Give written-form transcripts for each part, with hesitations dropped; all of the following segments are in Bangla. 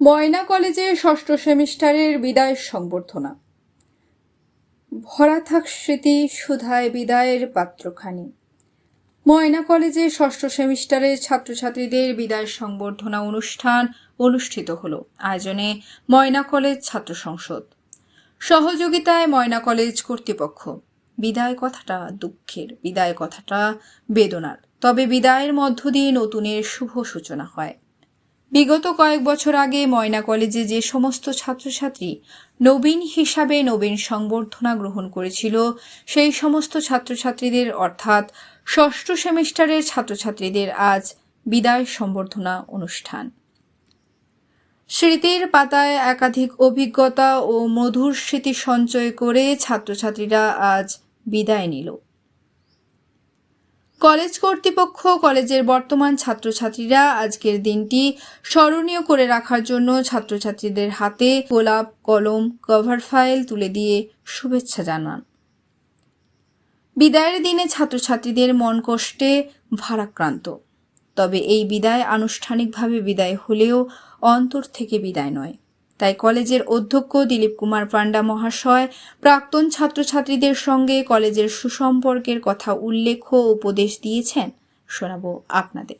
ময়না কলেজে ষষ্ঠ সেমিস্টারের বিদায় সংবর্ধনা। ভরা থাক স্মৃতি সুধায় বিদায়ের পাত্রখানি। ময়না কলেজে ষষ্ঠ সেমিস্টারের ছাত্রছাত্রীদের বিদায় সংবর্ধনা অনুষ্ঠান অনুষ্ঠিত হলো। আয়োজনে ময়না কলেজ ছাত্র সংসদ, সহযোগিতায় ময়না কলেজ কর্তৃপক্ষ। বিদায় কথাটা দুঃখের, বিদায় কথাটা বেদনার, তবে বিদায়ের মধ্য দিয়ে নতুনের শুভ সূচনা হয়। বিগত কয়েক বছর আগে ময়না কলেজে যে সমস্ত ছাত্রছাত্রী নবীন হিসাবে নবীন সংবর্ধনা গ্রহণ করেছিল, সেই সমস্ত ছাত্রছাত্রীদের অর্থাৎ ষষ্ঠ সেমিস্টারের ছাত্রছাত্রীদের আজ বিদায় সংবর্ধনা অনুষ্ঠান। স্মৃতির পাতায় একাধিক অভিজ্ঞতা ও মধুর স্মৃতি সঞ্চয় করে ছাত্রছাত্রীরা আজ বিদায় নিল। কলেজ কর্তৃপক্ষ কলেজের বর্তমান ছাত্রছাত্রীরা আজকের দিনটি স্মরণীয় করে রাখার জন্য ছাত্রছাত্রীদের হাতে গোলাপ, কলম, কভার ফাইল তুলে দিয়ে শুভেচ্ছা জানান। বিদায়ের দিনে ছাত্রছাত্রীদের মন কষ্টে ভারাক্রান্ত। তবে এই বিদায় আনুষ্ঠানিকভাবে বিদায় হলেও অন্তর থেকে বিদায় নয়। তাই কলেজের অধ্যক্ষ দিলীপ কুমার পান্ডা মহাশয় প্রাক্তন ছাত্রছাত্রীদের সঙ্গে কলেজের সুসম্পর্কের কথা উল্লেখ ও উপদেশ দিয়েছেন, শোনাবো আপনাদের।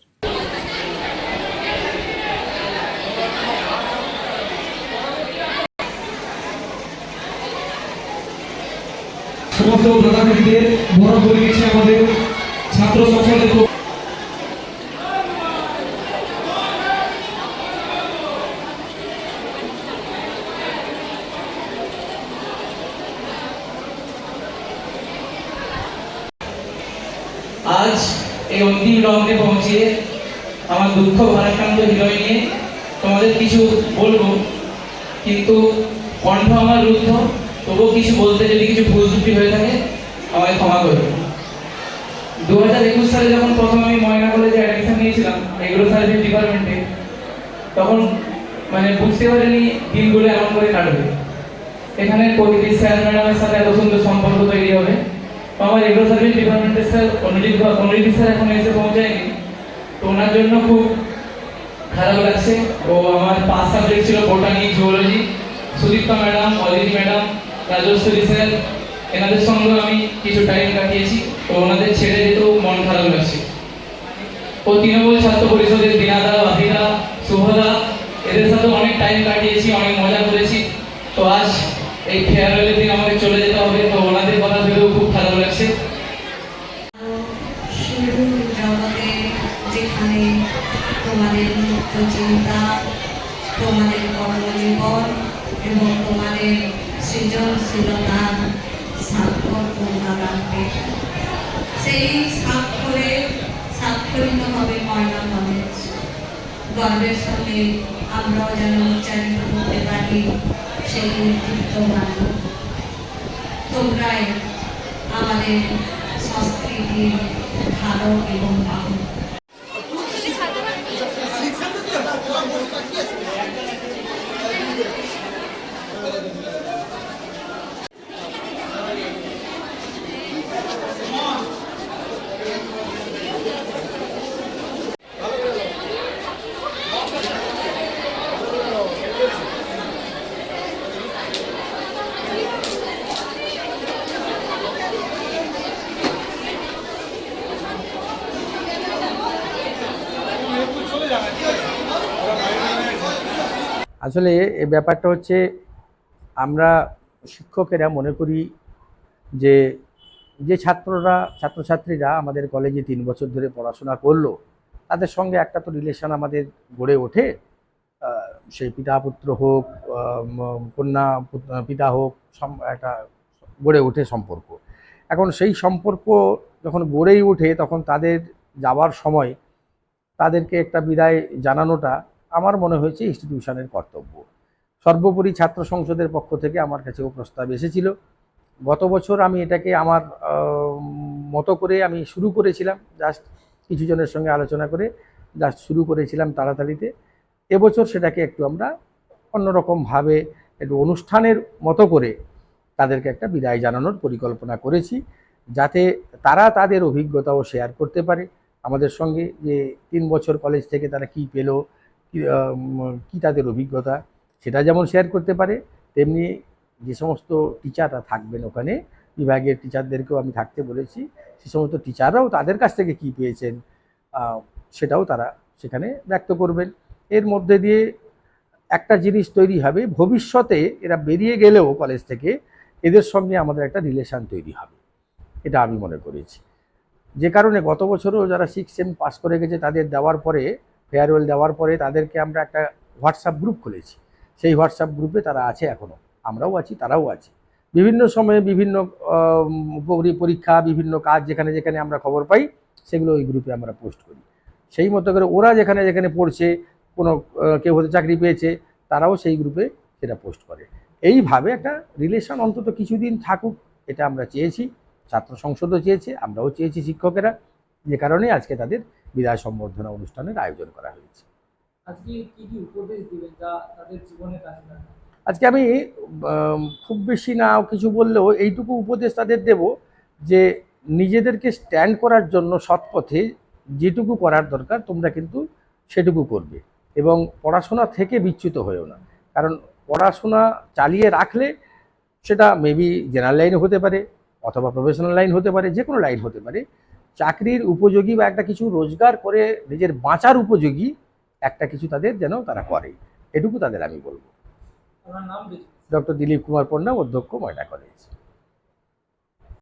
সমস্ত দাদাদিদের বড় করে গেছে আমাদের ছাত্র সংসদের। আজ এই অন্তিম লগ্নে পৌঁছে আমার দুঃখ ভারাক্রান্ত হৃদয় নিয়ে তোমাদের কিছু বলবো, কিন্তু কণ্ঠ আমার রুদ্ধ। তবুও কিছু বলতে যদি কিছু ভুল ত্রুটি হয়ে থাকে আমায় ক্ষমা করবে। 2021 সালে যখন প্রথম আমি ময়না কলেজে অ্যাডমিশন নিয়েছিলাম এগ্রো সার্ভিস ডিপার্টমেন্টে, তখন বুঝতে পারিনি দিনগুলো এমন করে কাটবে। এখানে প্রতিটি স্যার ম্যাডামের সাথে এত সুন্দর সম্পর্ক তৈরি হবে। আমার এগ্রো সার্ভিস ডিপার্টমেন্টের স্যার অনুজিৎ স্যার এখন এসে পৌঁছায়নি, তো ওনার জন্য খুব খারাপ লাগছে। ও আমার 5 সাবজেক্ট ছিল, botany, zoology. Sudipta madam, Aditi madam, Rajeshwari sir, এনাদের সঙ্গে আমি কিছু টাইম কাটিয়েছি, তো ওনাদের ছেড়ে যেতেও মন খারাপ লাগছে। ও তৃণমূল ছাত্র পরিষদের দিনাদা, বাপিদা, শুভদা, এদের সাথে অনেক টাইম কাটিয়েছি, অনেক মজা করেছি। তো আজ এই ফেয়ারওয়েলের দিন আমাকে চলে যেতে হবে, তো ওনাদের কথা ভেবেও খুব খারাপ লাগছে। যেখানে তোমাদের মুক্ত চিন্তা, তোমাদের কর্মজীবন এবং তোমাদের সৃজনশীলতার স্বাক্ষর তোমরা রাখবে, সেই স্বাক্ষরিত হবে ময়না কলেজ। গর্বের সঙ্গে আমরাও যেন উচ্চারিত করতে পারি সেই ঐতিহ্যমান। তোমরাই আমাদের সংস্কৃতির ধারক এবং বাহক। আসলে এই ব্যাপারটা হচ্ছে, আমরা শিক্ষকেরা মনে করি যে যে ছাত্রছাত্রীরা আমাদের কলেজে 3 বছর ধরে পড়াশোনা করলো, তাদের সঙ্গে একটা তো রিলেশন আমাদের গড়ে ওঠে। সেই পিতা পুত্র হোক, কন্যা পিতা হোক, একটা গড়ে ওঠে সম্পর্ক। এখন সেই সম্পর্ক যখন গড়েই ওঠে, তখন তাদের যাবার সময় তাদেরকে একটা বিদায় জানানোটা আমার মনে হয়েছে ইনস্টিটিউশনের কর্তব্য। সর্বোপরি ছাত্র সংসদের পক্ষ থেকে আমার কাছেও প্রস্তাব এসেছিল। গত বছর আমি এটাকে আমার মতো করে আমি শুরু করেছিলাম, জাস্ট কিছু জনের সঙ্গে আলোচনা করে জাস্ট শুরু করেছিলাম তাড়াতাড়িতে। এবছর সেটাকে একটু আমরা অন্যরকমভাবে একটু অনুষ্ঠানের মতো করে তাদেরকে একটা বিদায় জানানোর পরিকল্পনা করেছি, যাতে তারা তাদের অভিজ্ঞতাও শেয়ার করতে পারে আমাদের সঙ্গে, যে 3 বছর কলেজ থেকে তারা কি পেল, কী তাদের অভিজ্ঞতা সেটা যেমন শেয়ার করতে পারে, তেমনি যে সমস্ত টিচাররা থাকবেন ওখানে, বিভাগের টিচারদেরকেও আমি থাকতে বলেছি, সে সমস্ত টিচাররাও তাদের কাছ থেকে কী পেয়েছেন সেটাও তারা সেখানে ব্যক্ত করবেন। এর মধ্যে দিয়ে একটা জিনিস তৈরি হবে, ভবিষ্যতে এরা বেরিয়ে গেলেও কলেজ থেকে এদের সঙ্গে আমাদের একটা রিলেশান তৈরি হবে, এটা আমি মনে করেছি। যে কারণে গত বছরও যারা 6 সেম পাস করে গেছে তাদের দেওয়ার পরে, ফেয়ারওয়েল দেওয়ার পরে তাদেরকে আমরা একটা হোয়াটসঅ্যাপ গ্রুপ খুলেছি। সেই হোয়াটসঅ্যাপ গ্রুপে তারা আছে এখনও, আমরাও আছি, তারাও আছে। বিভিন্ন সময়ে বিভিন্ন পরীক্ষা, বিভিন্ন কাজ যেখানে যেখানে আমরা খবর পাই সেগুলো ওই গ্রুপে আমরা পোস্ট করি। সেই মতো করে ওরা যেখানে যেখানে পড়ছে, কোনো কেউ হয়তো চাকরি পেয়েছে, তারাও সেই গ্রুপে সেটা পোস্ট করে। এইভাবে একটা রিলেশন অন্তত কিছুদিন থাকুক, এটা আমরা চেয়েছি, ছাত্র সংসদও চেয়েছে, আমরাও চেয়েছি শিক্ষকেরা, যে কারণে আজকে তাদের বিদায় সম্বর্ধনা অনুষ্ঠানের আয়োজন করা হয়েছে। আজকে কি কি উপদেশ দিবেন যা তাদের জীবনে কাজে লাগবে? আজকে আমি খুব বেশি না কিছু বললেও এইটুকু উপদেশ তাদের দেব যে নিজেদেরকে স্ট্যান্ড করার জন্য সৎপথে যেটুকু করার দরকার তোমরা কিন্তু সেটুকু করবে, এবং পড়াশোনা থেকে বিচ্যুত হয়েও না। কারণ পড়াশোনা চালিয়ে রাখলে সেটা মেবি জেনারেল লাইন হতে পারে অথবা প্রফেশনাল লাইন হতে পারে, যে কোনো লাইন হতে পারে, চাকরির উপযোগী বা একটা কিছু রোজগার করে নিজের বাঁচার উপযোগী একটা কিছু তাদের যেন তারা করে, এটুকু তাদের আমি বলবো। আপনার নাম? ডক্টর দিলীপ কুমার পণ্ডা, অধ্যক্ষ, ময়না কলেজ।